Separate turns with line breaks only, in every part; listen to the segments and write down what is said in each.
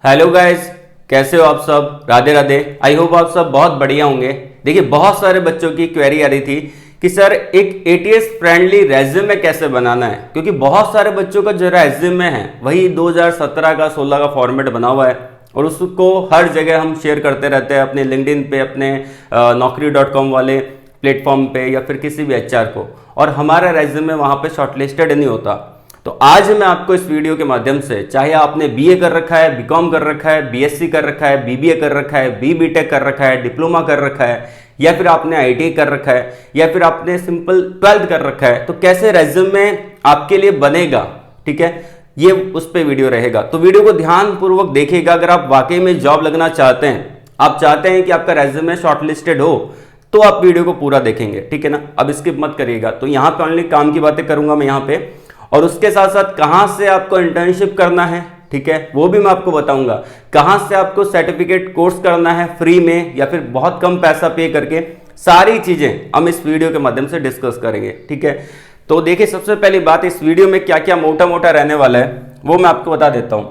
Hello guys, कैसे हो आप सब। राधे राधे। आई होप आप सब बहुत बढ़िया होंगे। देखिए, बहुत सारे बच्चों की क्वेरी आ रही थी कि सर एक एटीएस फ्रेंडली रेज्यूमे कैसे बनाना है, क्योंकि बहुत सारे बच्चों का जो रेज्यूमे है वही 2017 का 16 का फॉर्मेट बना हुआ है और उसको हर जगह हम शेयर करते रहते हैं, अपने लिंक्डइन पे, अपने naukri.com वाले प्लेटफॉर्म पे या फिर किसी भी एचआर को, और हमारा रेज्यूमे वहां पे शॉर्टलिस्टेड नहीं होता। तो आज मैं आपको इस वीडियो के माध्यम से, चाहे आपने बीए कर रखा है, बीकॉम कर रखा है, बीएससी कर रखा है, बीबीए कर रखा है, बीटेक कर रखा है, डिप्लोमा कर रखा है, या फिर आपने आईटीआई कर रखा है, या फिर आपने सिंपल 12th कर रखा है, तो कैसे रेज्यूमे आपके लिए बनेगा, ठीक है, ये उस पर वीडियो रहेगा। तो वीडियो को ध्यान पूर्वक देखिएगा। अगर आप वाकई में जॉब लगना चाहते हैं, आप चाहते हैं कि आपका रेज्यूमे शॉर्टलिस्टेड हो, तो आप वीडियो को पूरा देखेंगे, ठीक है ना। अब स्किप मत करिएगा। तो यहाँ पे ओनली काम की बातें करूंगा मैं यहाँ पे, और उसके साथ साथ कहां से आपको इंटर्नशिप करना है, ठीक है, वो भी मैं आपको बताऊंगा। कहां से आपको सर्टिफिकेट कोर्स करना है फ्री में या फिर बहुत कम पैसा पे करके, सारी चीजें हम इस वीडियो के माध्यम से डिस्कस करेंगे, ठीक है। तो देखिए, सबसे पहली बात, इस वीडियो में क्या क्या मोटा मोटा रहने वाला है वो मैं आपको बता देता हूं।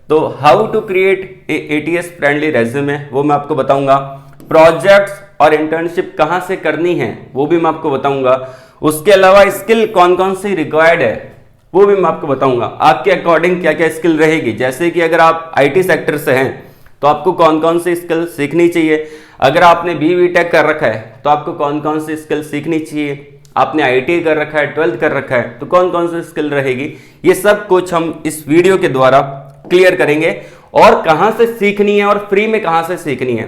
तो how to create ATS friendly resume, वो मैं आपको बताऊंगा। प्रोजेक्ट्स और इंटर्नशिप कहां से करनी है वो भी मैं आपको बताऊंगा। उसके अलावा स्किल कौन कौन सी रिक्वायर्ड है वो भी मैं आपको बताऊंगा। आपके अकॉर्डिंग क्या क्या स्किल रहेगी, जैसे कि अगर आप आईटी सेक्टर से हैं तो आपको कौन कौन सी स्किल सीखनी चाहिए। अगर आपने बीटेक कर रखा है तो आपको कौन कौन सी स्किल सीखनी चाहिए। आपने आईटीआई कर रखा है, 12th कर रखा है, तो कौन कौन सी स्किल रहेगी। ये सब कुछ हम इस वीडियो के द्वारा क्लियर करेंगे, और कहां से सीखनी है और फ्री में कहां से सीखनी है।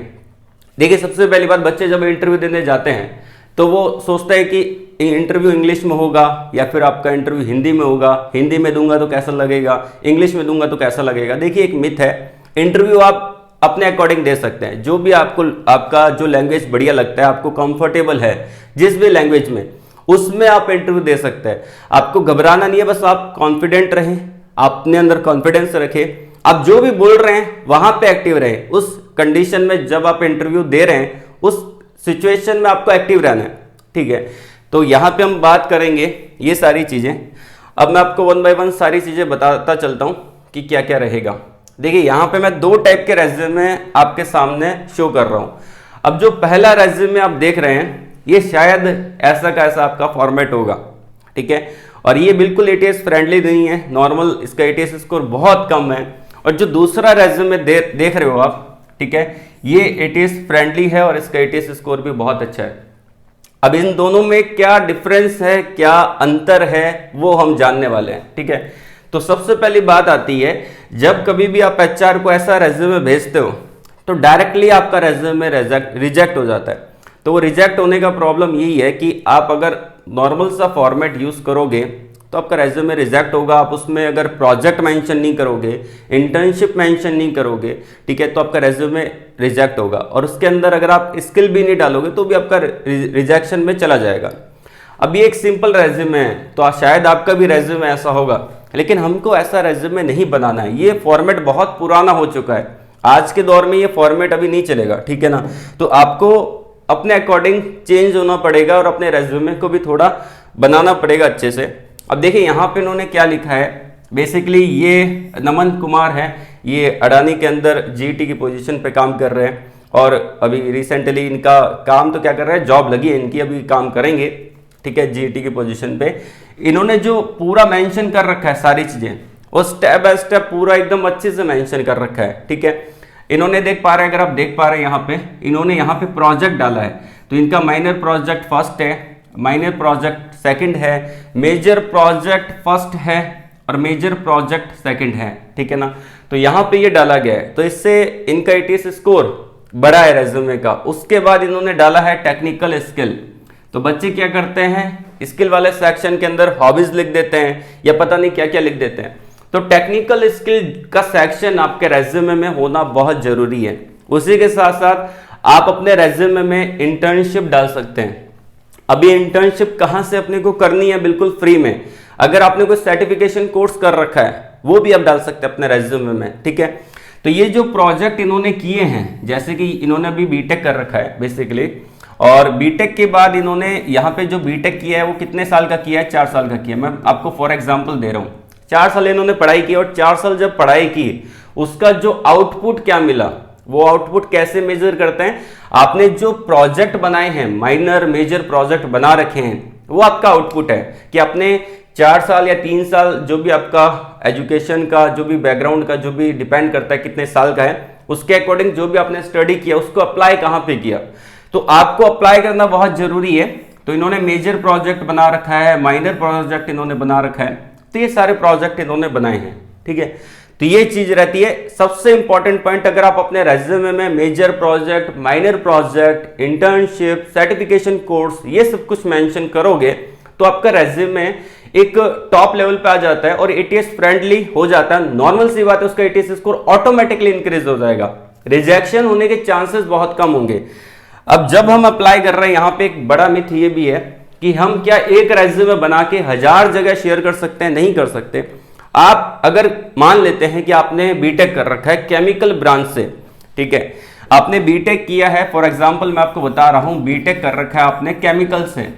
देखिए, सबसे पहली बात, बच्चे जब इंटरव्यू देने जाते हैं तो वो सोचते हैं कि इंटरव्यू इंग्लिश में होगा या फिर आपका इंटरव्यू हिंदी में होगा। हिंदी में दूंगा तो कैसा लगेगा, इंग्लिश में दूंगा तो कैसा लगेगा। देखिए, एक मिथ है, इंटरव्यू आप अपने अकॉर्डिंग दे सकते हैं। जो भी आपको, आपका जो लैंग्वेज बढ़िया लगता है, आपको कंफर्टेबल है जिस भी लैंग्वेज में, उसमें आप इंटरव्यू दे सकते हैं। आपको घबराना नहीं है, बस आप कॉन्फिडेंट रहें, अपने अंदर कॉन्फिडेंस रखें, आप जो भी बोल रहे हैं वहां पे एक्टिव रहें। उस कंडीशन में जब आप इंटरव्यू दे रहे हैं, उस सिचुएशन में आपको एक्टिव रहना है, ठीक है। तो यहां पे हम बात करेंगे ये सारी चीजें। अब मैं आपको वन बाय वन सारी चीजें बताता चलता हूं कि क्या क्या रहेगा। देखिए, यहां पे मैं दो टाइप के रेज्यूमे आपके सामने शो कर रहा हूं। अब जो पहला रेज्यूमे आप देख रहे हैं, ये शायद ऐसा का ऐसा आपका फॉर्मेट होगा, ठीक है, और ये बिल्कुल एटीएस फ्रेंडली नहीं है, नॉर्मल, इसका एटीएस स्कोर बहुत कम है। और जो दूसरा रेज्यूमे देख रहे हो आप, ठीक है, ये एटीएस फ्रेंडली है और इसका एटीएस स्कोर भी बहुत अच्छा है। अब इन दोनों में क्या डिफरेंस है, क्या अंतर है, वो हम जानने वाले हैं, ठीक है। तो सबसे पहली बात आती है, जब कभी भी आप एचआर को ऐसा रेज्यूमे भेजते हो तो डायरेक्टली आपका रेज्यूमे रिजेक्ट हो जाता है। तो वो रिजेक्ट होने का प्रॉब्लम यही है कि आप अगर नॉर्मल सा फॉर्मेट यूज करोगे तो आपका रेज्यूमे रिजेक्ट होगा। आप उसमें अगर प्रोजेक्ट मेंशन नहीं करोगे, इंटर्नशिप मेंशन नहीं करोगे, ठीक है, तो आपका रेज्यूमे रिजेक्ट होगा। और उसके अंदर अगर आप स्किल भी नहीं डालोगे तो भी आपका रिजेक्शन में चला जाएगा। अब ये एक सिंपल रेज्यूमे है, तो शायद आपका भी रेज्यूमे ऐसा होगा, लेकिन हमको ऐसा रेज्यूमे नहीं बनाना है। ये फॉर्मेट बहुत पुराना हो चुका है, आज के दौर में ये फॉर्मेट अभी नहीं चलेगा, ठीक है ना। तो आपको अपने अकॉर्डिंग चेंज होना पड़ेगा और अपने रेज्यूमे को भी थोड़ा बनाना पड़ेगा अच्छे से। अब देखिए, यहाँ पे इन्होंने क्या लिखा है। बेसिकली ये नमन कुमार है, ये अडानी के अंदर जीटी की पोजीशन पे काम कर रहे हैं, और अभी रिसेंटली इनका काम तो क्या कर रहा है, जॉब लगी है इनकी, अभी काम करेंगे, ठीक है, जीटी की पोजीशन पे। इन्होंने जो पूरा मेंशन कर रखा है सारी चीजें, वो स्टेप बाय स्टेप पूरा एकदम अच्छे से मेंशन कर रखा है, ठीक है। इन्होंने देख पा रहे हैं, अगर आप देख पा रहे हैं यहाँ पे, इन्होंने यहाँ पे प्रोजेक्ट डाला है। तो इनका माइनर प्रोजेक्ट फर्स्ट है, माइनर प्रोजेक्ट सेकंड है, मेजर प्रोजेक्ट फर्स्ट है और मेजर प्रोजेक्ट सेकंड है, ठीक है ना। तो यहाँ पे ये डाला गया है, तो इससे इनका एटीएस स्कोर बढ़ा है रेज्यूमे का। उसके बाद इन्होंने डाला है टेक्निकल स्किल। तो बच्चे क्या करते हैं, स्किल वाले सेक्शन के अंदर हॉबीज लिख देते हैं या पता नहीं क्या क्या लिख देते हैं। तो टेक्निकल स्किल का सेक्शन आपके रेज्यूमे में होना बहुत जरूरी है। उसी के साथ साथ आप अपने रेज्यूमे में इंटर्नशिप डाल सकते हैं। अभी इंटर्नशिप कहां से अपने को करनी है, बिल्कुल फ्री में। अगर आपने कोई सर्टिफिकेशन कोर्स कर रखा है वो भी आप डाल सकते हैं अपने रेज्यूमे में, ठीक है। तो ये जो प्रोजेक्ट इन्होंने किए हैं, जैसे कि इन्होंने अभी बीटेक कर रखा है बेसिकली, और बीटेक के बाद इन्होंने यहाँ पे जो बीटेक किया है वो कितने साल का किया है, 4 साल का किया है। मैं आपको फॉर एग्जांपल दे रहा हूँ, 4 साल इन्होंने पढ़ाई की, और 4 साल जब पढ़ाई की उसका जो आउटपुट क्या मिला, वो आउटपुट कैसे मेजर करते हैं, आपने जो प्रोजेक्ट बनाए हैं, माइनर मेजर प्रोजेक्ट बना रखे हैं, वो आपका आउटपुट है कि आपने 4 साल या 3 साल, जो भी आपका एजुकेशन का जो भी बैकग्राउंड का जो भी डिपेंड करता है कितने साल का है, उसके अकॉर्डिंग जो भी आपने स्टडी किया उसको अप्लाई कहां पे किया। तो आपको अप्लाई करना बहुत जरूरी है। तो इन्होंने मेजर प्रोजेक्ट बना रखा है, माइनर प्रोजेक्ट इन्होंने बना रखा है, तो ये सारे प्रोजेक्ट इन्होंने बनाए हैं, ठीक है। तो ये चीज रहती है सबसे इंपॉर्टेंट पॉइंट। अगर आप अपने रेज्यूमे में major project, minor project, internship, certification course, ये सब कुछ मेंशन करोगे तो आपका रेज्यूमे एक टॉप लेवल पे आ जाता है और एटीएस फ्रेंडली हो जाता है। नॉर्मल सी बात है, उसका एटीएस स्कोर ऑटोमेटिकली इंक्रीज हो जाएगा, रिजेक्शन होने के चांसेस बहुत कम होंगे। अब जब हम अप्लाई कर रहे हैं, यहां पे एक बड़ा मिथ ये भी है कि हम क्या एक रेज्यूमे बना के 1000 जगह शेयर कर सकते हैं, नहीं कर सकते। आप अगर मान लेते हैं कि आपने बीटेक कर रखा है केमिकल ब्रांच से, ठीक है, आपने बीटेक किया है, फॉर एग्जांपल मैं आपको बता रहा हूं, बीटेक कर रखा है आपने केमिकल से,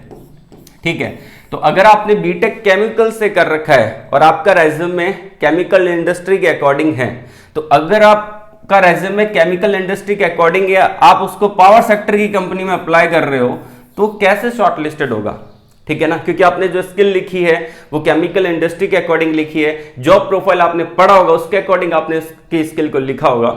ठीक है। तो अगर आपने बीटेक केमिकल से कर रखा है और आपका रेज्यूमे केमिकल इंडस्ट्री के अकॉर्डिंग है, तो अगर आपका रेज्यूमे केमिकल इंडस्ट्री के अकॉर्डिंग है, आप उसको पावर सेक्टर की कंपनी में अप्लाई कर रहे हो, तो कैसे शॉर्टलिस्टेड होगा, ठीक है ना। क्योंकि आपने जो स्किल लिखी है वो केमिकल इंडस्ट्री के अकॉर्डिंग लिखी है, जॉब प्रोफाइल आपने पढ़ा होगा उसके अकॉर्डिंग आपने इसकी स्किल को लिखा होगा।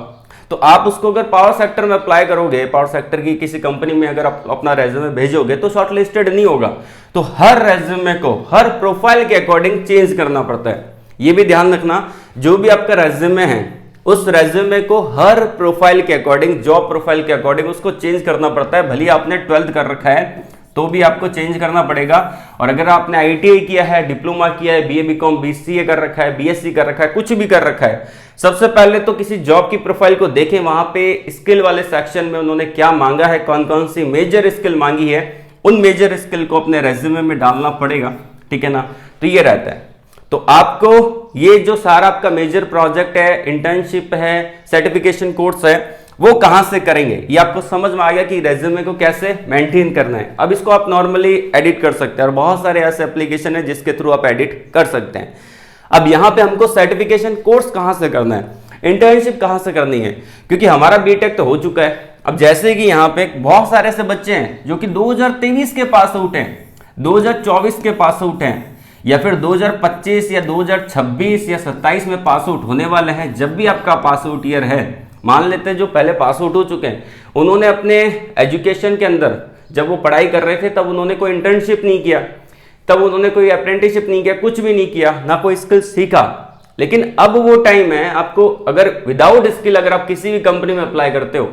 तो आप उसको अगर पावर सेक्टर में अप्लाई करोगे, पावर सेक्टर की किसी कंपनी में अगर आप अपना रेज्यूमे भेजोगे तो शॉर्टलिस्टेड नहीं होगा। तो हर रेज्यूमे को हर प्रोफाइल के अकॉर्डिंग चेंज करना पड़ता है, ये भी ध्यान रखना। जो भी आपका रेज्यूमे है उस रेज्यूमे को हर प्रोफाइल के अकॉर्डिंग, जॉब प्रोफाइल के अकॉर्डिंग उसको चेंज करना पड़ता है। भले आपने 12th कर रखा है तो भी आपको चेंज करना पड़ेगा। और अगर आपने आईटीआई किया है, डिप्लोमा किया है, बीए बीकॉम बीसीए कर रखा है, बीएससी कर रखा है, कुछ भी कर रखा है, सबसे पहले तो किसी जॉब की प्रोफाइल को देखें, वहां पे स्किल वाले सेक्शन में उन्होंने क्या मांगा है, कौन कौन सी मेजर स्किल मांगी है, उन मेजर स्किल को अपने रेज्यूमे में डालना पड़ेगा, ठीक है ना। तो ये रहता है। तो आपको ये जो सारा आपका मेजर प्रोजेक्ट है, इंटर्नशिप है, सर्टिफिकेशन कोर्स है, वो कहां से करेंगे, ये आपको समझ में आ गया कि रेज्यूमे को कैसे मेंटेन करना है। अब इसको आप नॉर्मली एडिट कर सकते हैं और बहुत सारे ऐसे एप्लीकेशन है जिसके थ्रू आप एडिट कर सकते हैं। अब यहां पे हमको सर्टिफिकेशन कोर्स कहां से करना है, इंटर्नशिप कहां से करनी है, क्योंकि हमारा बीटेक तो हो चुका है। अब जैसे कि यहाँ पे बहुत सारे ऐसे बच्चे हैं जो कि 2023 के पास आउट हैं, 2024 के पास आउट हैं, या फिर 2025 या 2026 या 27 में पास आउट होने वाले हैं। जब भी आपका पास आउट ईयर है, मान लेते हैं जो पहले पास आउट हो चुके हैं, उन्होंने अपने एजुकेशन के अंदर जब वो पढ़ाई कर रहे थे तब उन्होंने कोई इंटर्नशिप नहीं किया, तब उन्होंने कोई अप्रेंटिसशिप नहीं किया, कुछ भी नहीं किया, ना कोई स्किल सीखा। लेकिन अब वो टाइम है, आपको अगर विदाउट स्किल अगर आप किसी भी कंपनी में अप्लाई करते हो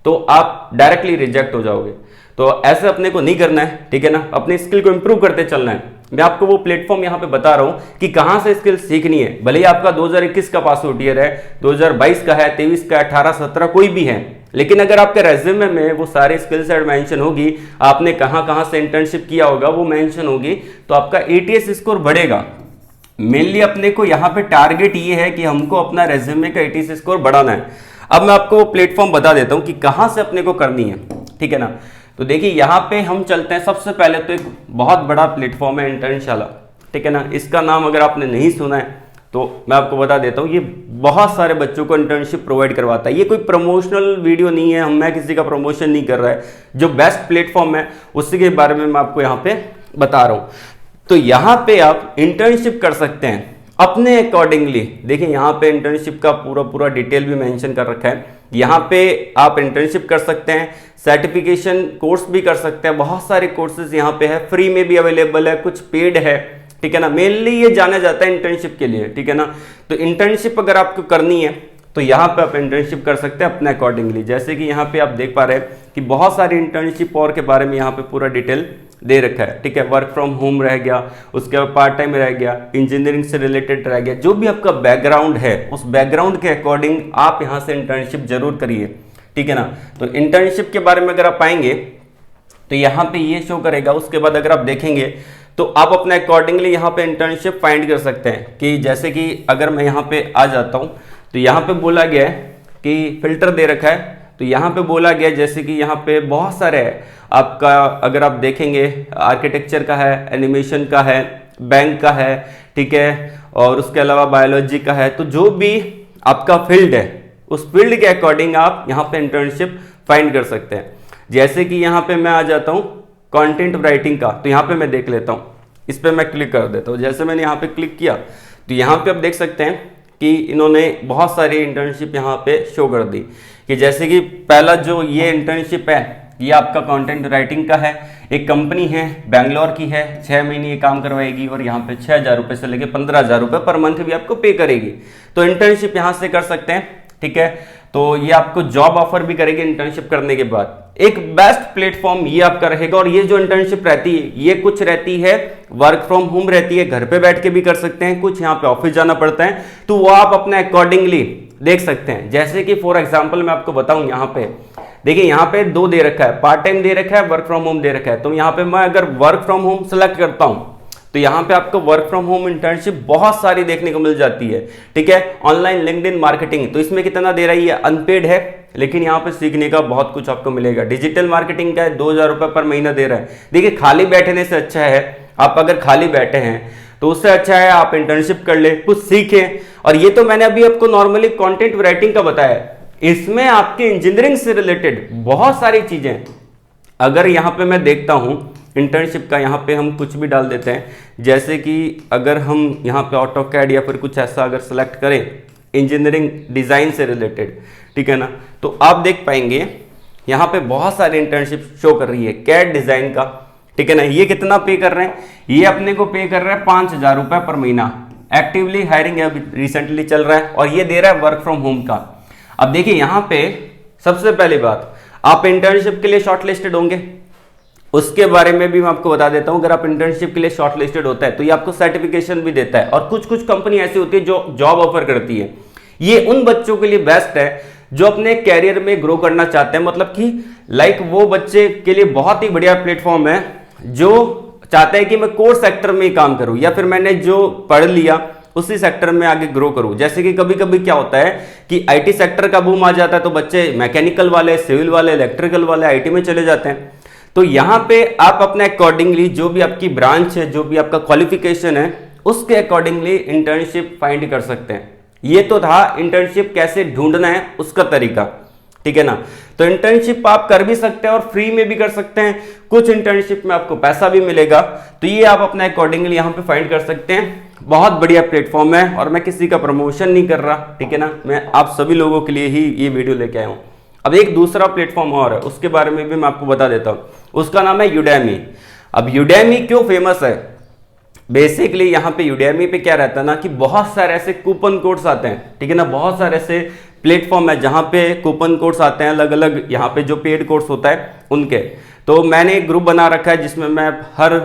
तो आप डायरेक्टली रिजेक्ट हो जाओगे। तो ऐसे अपने को नहीं करना है, ठीक है ना, अपनी स्किल को इंप्रूव करते चलना है। मैं आपको वो प्लेटफॉर्म यहाँ पे बता रहा हूँ कि कहाँ से स्किल सीखनी है। भले ही आपका 2021 का पास आउट ईयर है, 2022 का है, 23 का, 18, 17 कोई भी है, लेकिन अगर आपके रेज्यूमे में वो सारी स्किल सेट मेंशन होगी, आपने कहाँ कहाँ से इंटर्नशिप किया होगा वो मेंशन होगी, तो आपका एटीएस स्कोर बढ़ेगा। मेनली अपने को यहाँ पे टारगेट ये है कि हमको अपना रेज्यूमे का एटीएस स्कोर बढ़ाना है। अब मैं आपको प्लेटफॉर्म बता देता हूँ कि कहाँ से अपने को करनी है, ठीक है ना। तो देखिए यहाँ पे हम चलते हैं। सबसे पहले तो एक बहुत बड़ा प्लेटफॉर्म है इंटर्नशाला, ठीक है ना। इसका नाम अगर आपने नहीं सुना है तो मैं आपको बता देता हूँ, ये बहुत सारे बच्चों को इंटर्नशिप प्रोवाइड करवाता है। ये कोई प्रमोशनल वीडियो नहीं है, मैं किसी का प्रमोशन नहीं कर रहा है। जो बेस्ट प्लेटफॉर्म है उसी के बारे में मैं आपको यहाँ पे बता रहा हूँ। तो यहाँ पे आप इंटर्नशिप कर सकते हैं अपने अकॉर्डिंगली। देखिए यहाँ पे इंटर्नशिप का पूरा डिटेल भी मेंशन कर रखा है। यहाँ पे आप इंटर्नशिप कर सकते हैं, सर्टिफिकेशन कोर्स भी कर सकते हैं। बहुत सारे कोर्सेज यहाँ पे है, फ्री में भी अवेलेबल है, कुछ पेड है, ठीक है ना। मेनली ये जाना जाता है इंटर्नशिप के लिए, ठीक है ना। तो इंटर्नशिप अगर आपको करनी है तो यहाँ पे आप इंटर्नशिप कर सकते हैं अपने अकॉर्डिंगली। जैसे कि यहाँ पे आप देख पा रहे हैं कि बहुत सारी इंटर्नशिप और के बारे में यहाँ पे पूरा डिटेल दे रखा है, ठीक है। वर्क फ्रॉम होम रह गया, उसके बाद पार्ट टाइम रह गया, इंजीनियरिंग से रिलेटेड रह गया। जो भी आपका बैकग्राउंड है उस बैकग्राउंड के अकॉर्डिंग आप यहाँ से इंटर्नशिप जरूर करिए, ठीक है ना। तो इंटर्नशिप के बारे में अगर आप आएंगे तो यहाँ पे ये शो करेगा। उसके बाद अगर आप देखेंगे तो आप अपने अकॉर्डिंगली यहाँ पे इंटर्नशिप फाइंड कर सकते हैं। कि जैसे कि अगर मैं यहाँ पे आ जाता हूँ तो यहाँ पे बोला गया है कि फिल्टर दे रखा है। तो यहाँ पे बोला गया जैसे कि यहाँ पे बहुत सारे है आपका, अगर आप देखेंगे आर्किटेक्चर का है, एनिमेशन का है, बैंक का है, ठीक है, और उसके अलावा बायोलॉजी का है। तो जो भी आपका फील्ड है, उस फील्ड के अकॉर्डिंग आप यहाँ पे इंटर्नशिप फाइंड कर सकते हैं। जैसे कि यहाँ पे मैं आ जाता हूँ कंटेंट राइटिंग का, तो यहाँ पे मैं देख लेता हूँ, इस पर मैं क्लिक कर देता हूँ। जैसे मैंने यहाँ पे क्लिक किया तो यहाँ पे आप देख सकते हैं कि इन्होंने बहुत सारी इंटर्नशिप यहाँ पे शो कर दी, कि जैसे कि पहला जो ये इंटर्नशिप है ये आपका कंटेंट राइटिंग का है, एक कंपनी है बैंगलोर की है, 6 महीने ये काम करवाएगी और यहाँ पे 6,000 रुपये से लेके 15,000 रुपये पर मंथ भी आपको पे करेगी। तो इंटर्नशिप यहाँ से कर सकते हैं, ठीक है। तो ये आपको जॉब ऑफर भी करेगी इंटर्नशिप करने के बाद। एक बेस्ट प्लेटफॉर्म ये आपका रहेगा। और ये जो इंटर्नशिप रहती है ये कुछ रहती है वर्क फ्रॉम होम रहती है, घर पे बैठ के भी कर सकते हैं, कुछ यहाँ पे ऑफिस जाना पड़ता है, तो वो आप अपने अकॉर्डिंगली देख सकते हैं। जैसे कि फॉर एग्जांपल मैं आपको बताऊं, यहाँ पे देखिए यहाँ पे 2 दे रखा है, पार्ट टाइम दे रखा है, वर्क फ्रॉम होम दे रखा है। तो यहाँ पे मैं अगर वर्क फ्रॉम होम सेलेक्ट करता हूं तो यहाँ पे आपको वर्क फ्रॉम होम इंटर्नशिप बहुत सारी देखने को मिल जाती है, ठीक है। ऑनलाइन लिंक्डइन मार्केटिंग, तो इसमें कितना दे रही है, अनपेड है, लेकिन यहाँ पे सीखने का बहुत कुछ आपको मिलेगा। डिजिटल मार्केटिंग का है, 2,000 रुपये पर महीना दे रहा है। देखिए खाली बैठने से अच्छा है, आप अगर खाली बैठे हैं तो उससे अच्छा है आप इंटर्नशिप कर ले, कुछ सीखें। और ये तो मैंने अभी आपको नॉर्मली कंटेंट राइटिंग का बताया, इसमें आपके इंजीनियरिंग से रिलेटेड बहुत सारी चीजें। अगर यहाँ पे मैं देखता हूँ इंटर्नशिप का, यहाँ पे हम कुछ भी डाल देते हैं, जैसे कि अगर हम यहाँ पे ऑटोकैड या फिर कुछ ऐसा अगर सेलेक्ट करें इंजीनियरिंग डिजाइन से रिलेटेड, ठीक है ना, तो आप देख पाएंगे यहाँ पे बहुत सारी इंटर्नशिप शो कर रही है कैड डिजाइन का, ठीक है ना। ये कितना पे कर रहे हैं, ये अपने को पे कर रहा है 5,000 रुपये पर महीना। एक्टिवली हायरिंग अभी रिसेंटली चल रहा है और ये दे रहा है वर्क फ्रॉम होम का। अब देखिए यहाँ पे सबसे पहली बात, आप इंटर्नशिप के लिए शॉर्टलिस्टेड होंगे, उसके बारे में भी मैं आपको बता देता हूं। अगर आप इंटर्नशिप के लिए शॉर्टलिस्टेड होता है तो ये आपको सर्टिफिकेशन भी देता है। और कुछ कुछ कंपनी ऐसी होती है जो जॉब ऑफर करती है, ये उन बच्चों के लिए बेस्ट है जो अपने कैरियर में ग्रो करना चाहते हैं। मतलब कि वो बच्चे के लिए बहुत ही बढ़िया प्लेटफॉर्म है जो चाहते हैं कि मैं कोर सेक्टर में ही काम करूं या फिर मैंने जो पढ़ लिया उसी सेक्टर में आगे ग्रो करूं। जैसे कि कभी कभी क्या होता है कि आईटी सेक्टर का बूम आ जाता है तो बच्चे मैकेनिकल वाले, सिविल वाले, इलेक्ट्रिकल वाले आईटी में चले जाते हैं। तो यहाँ पे आप अपने अकॉर्डिंगली जो भी आपकी ब्रांच है, जो भी आपका क्वालिफिकेशन है, उसके अकॉर्डिंगली इंटर्नशिप फाइंड कर सकते हैं। ये तो था इंटर्नशिप कैसे ढूंढना है उसका तरीका, ठीक है ना। तो इंटर्नशिप आप कर भी सकते हैं और फ्री में भी कर सकते हैं, कुछ इंटर्नशिप में आपको पैसा भी मिलेगा। तो ये आप अपने अकॉर्डिंगली यहाँ पे फाइंड कर सकते हैं। बहुत बढ़िया प्लेटफॉर्म है और मैं किसी का प्रमोशन नहीं कर रहा, ठीक है ना, मैं आप सभी लोगों के लिए ही ये वीडियो लेके आया हूँ। अब एक दूसरा प्लेटफॉर्म और है, उसके बारे में भी मैं आपको बता देता हूँ, उसका नाम है यूडेमी। अब यूडेमी क्यों फेमस है, बेसिकली यहाँ पे यूडेमी पे क्या रहता है ना कि बहुत सारे ऐसे कूपन कोड्स आते हैं, ठीक है ना, बहुत सारे ऐसे प्लेटफॉर्म है जहाँ पे कूपन कोड्स आते हैं अलग अलग, यहाँ पे जो पेड कोर्स होता है उनके। तो मैंने एक ग्रुप बना रखा है जिसमें मैं हर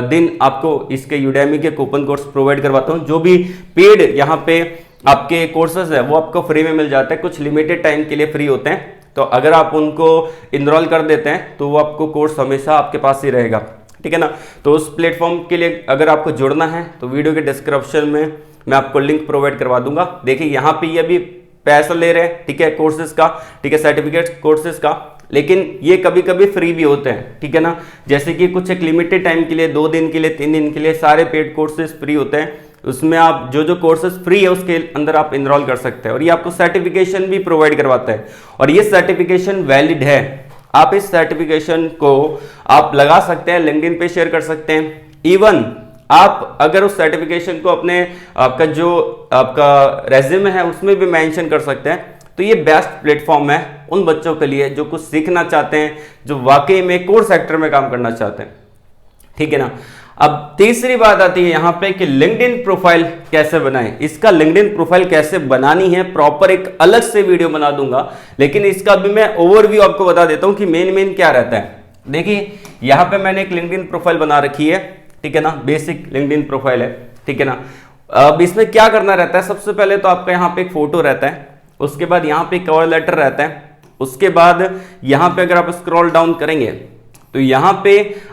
दिन आपको इसके यूडेमी के कूपन कोर्स प्रोवाइड करवाता हूँ। जो भी पेड यहाँ पे आपके कोर्सेज है वो आपको फ्री में मिल जाता है, कुछ लिमिटेड टाइम के लिए फ्री होते हैं। तो अगर आप उनको इनरोल कर देते हैं तो वो आपको कोर्स हमेशा आपके पास ही रहेगा, ठीक है ना। तो उस प्लेटफॉर्म के लिए अगर आपको जुड़ना है तो वीडियो के डिस्क्रिप्शन में मैं आपको लिंक प्रोवाइड करवा दूंगा। देखिए यहाँ पे ये भी पैसा ले रहे हैं, ठीक है, कोर्सेज का, ठीक है, सर्टिफिकेट कोर्सेज का, लेकिन ये कभी कभी फ्री भी होते हैं, ठीक है ना। जैसे कि कुछ एक लिमिटेड टाइम के लिए, 2 दिन के लिए, 3 दिन के लिए सारे पेड कोर्सेज फ्री होते हैं। उसमें आप जो जो कोर्सेज फ्री है उसके अंदर आप इनरोल कर सकते हैं और ये आपको सर्टिफिकेशन भी प्रोवाइड करवाता है और ये सर्टिफिकेशन वैलिड है। आप इस सर्टिफिकेशन को आप लगा सकते हैं, लिंक्डइन पे शेयर कर सकते हैं। इवन आप अगर उस सर्टिफिकेशन को अपने आपका जो आपका रेज्यूमे है उसमें भी मेंशन कर सकते हैं। तो ये बेस्ट प्लेटफॉर्म है उन बच्चों के लिए जो कुछ सीखना चाहते हैं, जो वाकई में कोर सेक्टर में काम करना चाहते हैं, ठीक है ना। अब तीसरी बात आती है यहाँ पे कि लिंक्डइन प्रोफाइल कैसे बनाएं। इसका लिंक्डइन प्रोफाइल कैसे बनानी है प्रॉपर एक अलग से वीडियो बना दूंगा, लेकिन इसका भी मैं ओवरव्यू आपको बता देता हूँ कि मेन क्या रहता है। देखिए यहाँ पे मैंने एक लिंक्डइन प्रोफाइल बना रखी है, ठीक है ना, बेसिक लिंक्डइन प्रोफाइल है, ठीक है ना। अब इसमें क्या करना रहता है, सबसे पहले तो आपका यहाँ पे एक फोटो रहता है, उसके बाद यहाँ पे कवर लेटर रहता है, उसके बाद यहाँ पे अगर आप स्क्रॉल डाउन करेंगे तो यहाँ पे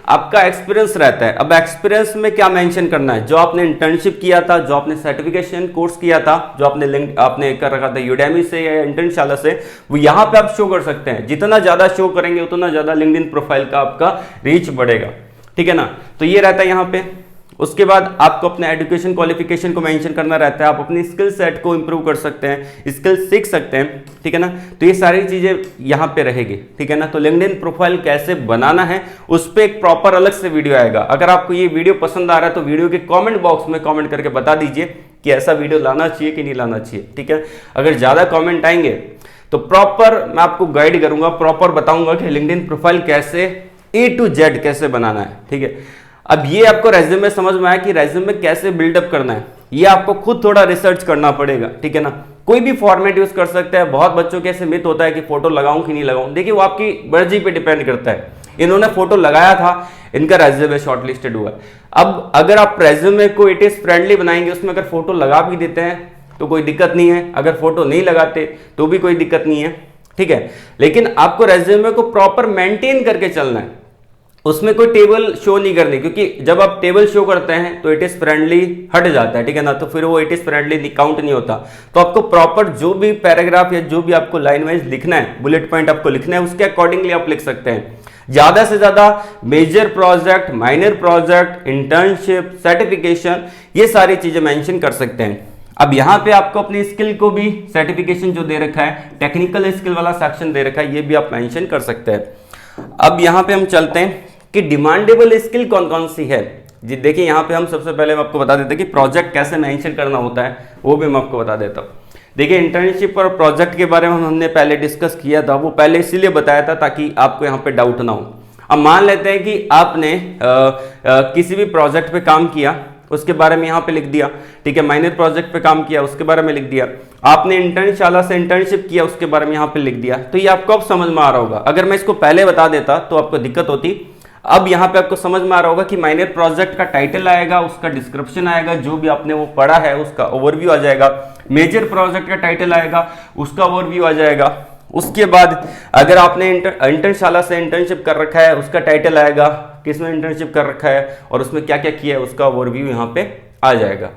आपका एक्सपीरियंस रहता है। अब एक्सपीरियंस में क्या मेंशन करना है, जो आपने इंटर्नशिप किया था, जो आपने सर्टिफिकेशन कोर्स किया था, जो आपने लिंक आपने कर रखा था यूडेमी से या इंटर्नशाला से, वो यहाँ पे आप शो कर सकते हैं। जितना ज्यादा शो करेंगे उतना ज्यादा लिंक्डइन प्रोफाइल का आपका रीच बढ़ेगा, ठीक है ना। तो ये रहता है यहाँ पे। उसके बाद आपको अपने एजुकेशन क्वालिफिकेशन को मेंशन करना रहता है, आप अपनी स्किल सेट को इंप्रूव कर सकते हैं, स्किल सीख सकते हैं, ठीक है ना। तो ये सारी चीजें यहाँ पे रहेगी, ठीक है ना। तो लिंक्डइन प्रोफाइल कैसे बनाना है उस पर एक प्रॉपर अलग से वीडियो आएगा। अगर आपको ये वीडियो पसंद आ रहा है तो वीडियो के कॉमेंट बॉक्स में कॉमेंट करके बता दीजिए कि ऐसा वीडियो लाना चाहिए कि नहीं लाना चाहिए, ठीक है। अगर ज्यादा कॉमेंट आएंगे तो प्रॉपर मैं आपको गाइड करूंगा, प्रॉपर बताऊंगा कि लिंक्डइन प्रोफाइल कैसे A to Z कैसे बनाना है, ठीक है। अब ये आपको रेज्यूमे समझ में आया कि रेज्यूमे कैसे बिल्डअप करना है, ये आपको खुद थोड़ा रिसर्च करना पड़ेगा, ठीक है ना। कोई भी फॉर्मेट यूज कर सकते हैं। बहुत बच्चों के ऐसे मिथ होता है कि फोटो लगाऊं कि नहीं लगाऊं। देखिए वो आपकी मर्जी पे डिपेंड करता है। इन्होंने फोटो लगाया था, इनका रेज्यूमे शॉर्टलिस्टेड हुआ। अब अगर आप रेज्यूमे को इट इज फ्रेंडली बनाएंगे, उसमें अगर फोटो लगा भी देते हैं तो कोई दिक्कत नहीं है, अगर फोटो नहीं लगाते तो भी कोई दिक्कत नहीं है, ठीक है। लेकिन आपको रेज्यूमे को प्रॉपर मेंटेन करके चलना है, उसमें कोई टेबल शो नहीं करनी, क्योंकि जब आप टेबल शो करते हैं तो इट इज फ्रेंडली हट जाता है, ठीक है ना। तो फिर वो इट इज फ्रेंडली काउंट नहीं होता। तो आपको प्रॉपर जो भी पैराग्राफ या जो भी आपको लाइन वाइज लिखना है, बुलेट पॉइंट आपको लिखना है, उसके अकॉर्डिंगली आप लिख सकते हैं। ज्यादा से ज्यादा major project, minor project, internship, certification, ये सारी चीजें मेंशन कर सकते हैं। अब यहाँ पे आपको अपनी स्किल को भी सर्टिफिकेशन जो दे रखा है, टेक्निकल स्किल वाला सेक्शन दे रखा है, ये भी आप मेंशन कर सकते हैं। अब यहाँ पे हम चलते हैं कि डिमांडेबल स्किल कौन कौन सी है। जी देखिए, यहाँ पे हम सबसे पहले आपको बता देते हैं कि प्रोजेक्ट कैसे मेंशन करना होता है, वो भी मैं आपको बता देता हूँ। देखिए, इंटर्नशिप और प्रोजेक्ट के बारे में हमने पहले डिस्कस किया था, वो पहले इसीलिए बताया था ताकि आपको यहाँ पे डाउट ना हो। अब मान लेते हैं कि आपने किसी भी प्रोजेक्ट पे काम किया, उसके बारे में यहाँ पे लिख दिया, ठीक है। माइनर प्रोजेक्ट पे काम किया, उसके बारे में लिख दिया। आपने इंटर्नशाला से इंटर्नशिप किया, उसके बारे में यहाँ पे लिख दिया। तो ये आपको अब समझ में आ रहा होगा। अगर मैं इसको पहले बता देता तो आपको दिक्कत होती। अब यहाँ पे आपको समझ में आ रहा होगा कि माइनर प्रोजेक्ट का टाइटल आएगा, उसका डिस्क्रिप्शन आएगा, जो भी आपने वो पढ़ा है उसका ओवरव्यू आ जाएगा। मेजर प्रोजेक्ट का टाइटल आएगा, उसका ओवरव्यू आ जाएगा। उसके बाद अगर आपने इंटर्नशाला से इंटर्नशिप कर रखा है, उसका टाइटल आएगा, किसमें इंटर्नशिप कर रखा है और उसमें क्या क्या किया है, उसका ओवरव्यू यहाँ पे आ जाएगा।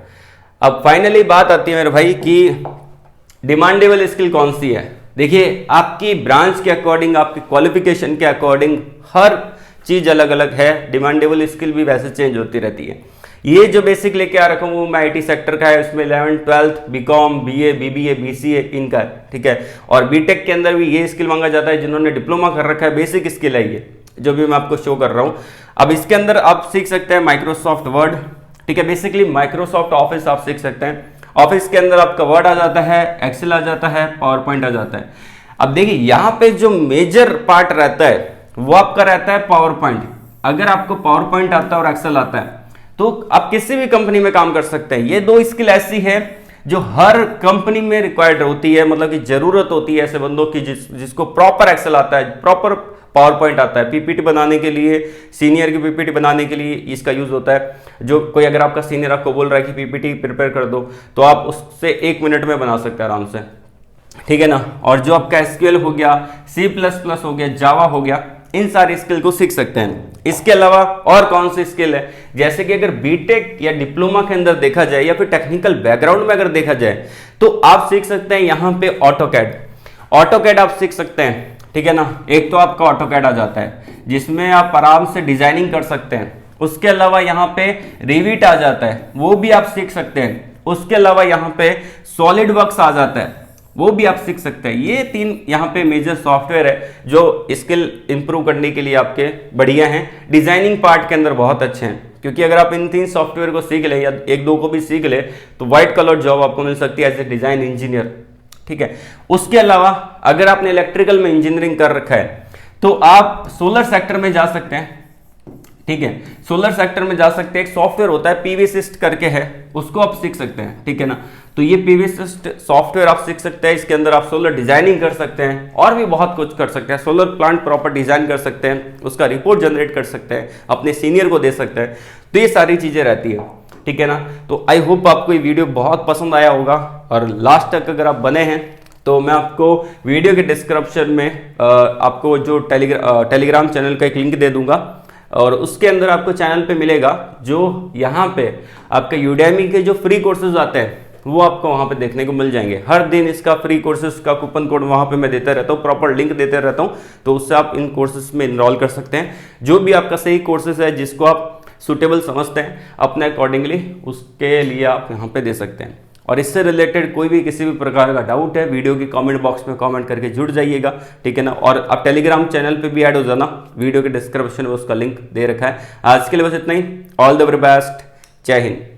अब फाइनली बात आती है मेरे भाई कि डिमांडेबल स्किल कौन सी है। देखिए, आपकी ब्रांच के अकॉर्डिंग, आपकी क्वालिफिकेशन के अकॉर्डिंग हर चीज अलग अलग है। डिमांडेबल स्किल भी वैसे चेंज होती रहती है। ये जो बेसिक लेके आ रखा हूँ वो मैं IT सेक्टर का है, उसमें 11th 12th BCom BA BBA BCA इनका है, ठीक है। और बीटेक के अंदर भी ये स्किल मांगा जाता है, जिन्होंने डिप्लोमा कर रखा है, बेसिक स्किल है ये जो भी मैं आपको शो कर रहा हूँ। अब इसके अंदर आप सीख सकते हैं माइक्रोसॉफ्ट वर्ड, ठीक है। बेसिकली माइक्रोसॉफ्ट ऑफिस आप सीख सकते हैं। ऑफिस के अंदर आपका वर्ड आ जाता है, एक्सेल आ जाता है, पावर पॉइंट आ जाता है। अब देखिए, यहाँ पे जो मेजर पार्ट रहता है वो आपका रहता है पावर पॉइंट। अगर आपको पावर पॉइंट आता है और एक्सेल आता है तो आप किसी भी कंपनी में काम कर सकते हैं। ये दो स्किल ऐसी है जो हर कंपनी में रिक्वायर्ड होती है, मतलब कि जरूरत होती है ऐसे बंदों की जिसको प्रॉपर एक्सेल आता है, प्रॉपर पावर पॉइंट आता है। पीपीटी बनाने के लिए, सीनियर की पीपीटी बनाने के लिए इसका यूज होता है। जो कोई अगर आपका सीनियर आपको बोल रहा है कि पीपीटी प्रिपेयर कर दो, तो आप उससे 1 मिनट में बना सकते हैं आराम से, ठीक है ना। और जो आपका SQL हो गया, C++ हो गया, जावा हो गया, इन सारी स्किल को सीख सकते हैं। इसके अलावा और कौन सी स्किल है, जैसे कि अगर बीटेक या डिप्लोमा के अंदर देखा जाए या फिर टेक्निकल बैकग्राउंड में अगर देखा जाए तो आप सीख सकते हैं यहाँ पे ऑटोकैड आप सीख सकते हैं, ठीक है ना। एक तो आपका ऑटोकैड आ जाता है जिसमें आप आराम से डिजाइनिंग कर सकते हैं। उसके अलावा यहाँ पे रिविट आ जाता है, वो भी आप सीख सकते हैं। उसके अलावा यहाँ पे सॉलिड वर्क्स आ जाता है, वो भी आप सीख सकते हैं। ये 3 यहाँ पे मेजर सॉफ्टवेयर है जो स्किल इंप्रूव करने के लिए आपके बढ़िया हैं। डिजाइनिंग पार्ट के अंदर बहुत अच्छे हैं, क्योंकि अगर आप इन 3 सॉफ्टवेयर को सीख ले या 1-2 को भी सीख ले तो व्हाइट कलर जॉब आपको मिल सकती है एज ए डिजाइन इंजीनियर, ठीक है। उसके अलावा अगर आपने इलेक्ट्रिकल में इंजीनियरिंग कर रखा है तो आप सोलर सेक्टर में जा सकते हैं, ठीक है। सोलर सेक्टर में जा सकते हैं। एक सॉफ्टवेयर होता है PVsyst करके है, उसको आप सीख सकते हैं, ठीक है ना। तो ये PVsyst सॉफ्टवेयर आप सीख सकते हैं। इसके अंदर आप सोलर डिजाइनिंग कर सकते हैं और भी बहुत कुछ कर सकते हैं। सोलर प्लांट प्रॉपर डिजाइन कर सकते हैं, उसका रिपोर्ट जनरेट कर सकते हैं, अपने सीनियर को दे सकते हैं। तो ये सारी चीजें रहती है, ठीक है ना। तो आई होप आपको ये वीडियो बहुत पसंद आया होगा, और लास्ट तक अगर आप बने हैं तो मैं आपको वीडियो के डिस्क्रिप्शन में आपको जो टेलीग्राम चैनल का एक लिंक दे दूंगा, और उसके अंदर आपको चैनल पे मिलेगा जो यहाँ पे आपके यूडेमी के जो फ्री कोर्सेज आते हैं वो आपको वहाँ पे देखने को मिल जाएंगे। हर दिन इसका फ्री कोर्सेज का कूपन कोड वहाँ पे मैं देता रहता हूँ, प्रॉपर लिंक देते रहता हूँ, तो उससे आप इन कोर्सेज में इनरोल कर सकते हैं। जो भी आपका सही कोर्सेज है जिसको आप सूटेबल समझते हैं अपने अकॉर्डिंगली, उसके लिए आप यहाँ पे दे सकते हैं। और इससे रिलेटेड कोई भी किसी भी प्रकार का डाउट है, वीडियो की कमेंट बॉक्स में कमेंट करके जुड़ जाइएगा, ठीक है ना। और आप टेलीग्राम चैनल पे भी ऐड हो जाना, वीडियो के डिस्क्रिप्शन में उसका लिंक दे रखा है। आज के लिए बस इतना ही। ऑल द वेरी बेस्ट, जय हिंद।